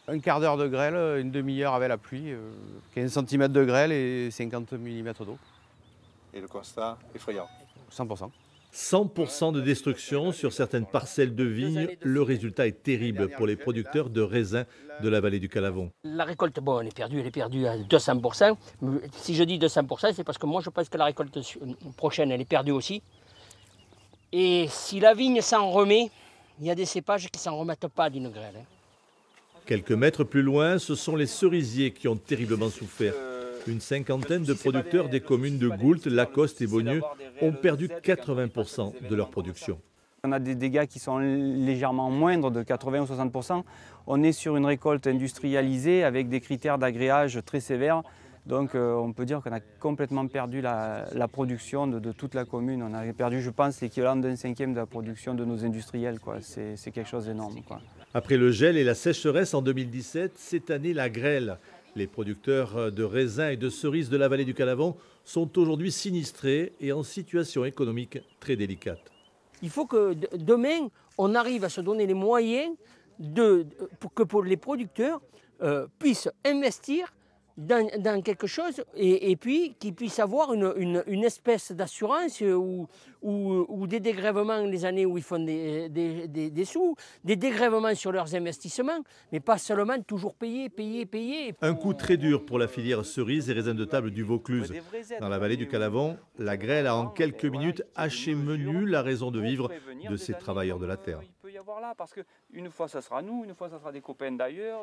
Un quart d'heure de grêle, une demi-heure avec la pluie, 15 centimètres de grêle et 50 millimètres d'eau, Et le constat effrayant. 100%. 100% de destruction sur certaines parcelles de vignes. Le résultat est terrible pour les producteurs de raisins de la vallée du Calavon. La récolte, bon, elle est perdue à 200%. Si je dis 200%, c'est parce que moi je pense que la récolte prochaine, elle est perdue aussi. Et si la vigne s'en remet, il y a des cépages qui ne s'en remettent pas d'une grêle. Quelques mètres plus loin, ce sont les cerisiers qui ont terriblement souffert. Une cinquantaine de producteurs des communes de Goult, Lacoste et Beaugneux ont perdu 80% de leur production. On a des dégâts qui sont légèrement moindres, de 80 ou 60%. On est sur une récolte industrialisée avec des critères d'agréage très sévères. Donc on peut dire qu'on a complètement perdu la production de toute la commune. On a perdu, je pense, l'équivalent d'un cinquième de la production de nos industriels. C'est quelque chose d'énorme. Après le gel et la sécheresse en 2017, cette année la grêle. Les producteurs de raisins et de cerises de la vallée du Calavon sont aujourd'hui sinistrés et en situation économique très délicate. Il faut que demain, on arrive à se donner les moyens pour les producteurs puissent investir dans quelque chose et puis qu'ils puissent avoir une espèce d'assurance ou des dégrèvements les années où ils font des sous, des dégrèvements sur leurs investissements, mais pas seulement toujours payer. Un coup très dur pour la filière cerises et raisins de table du Vaucluse. Dans la vallée du Calavon, la grêle a en quelques minutes haché menu la raison de vivre de ces travailleurs de la terre. Parce qu'une fois ça sera nous, une fois ça sera des copains d'ailleurs.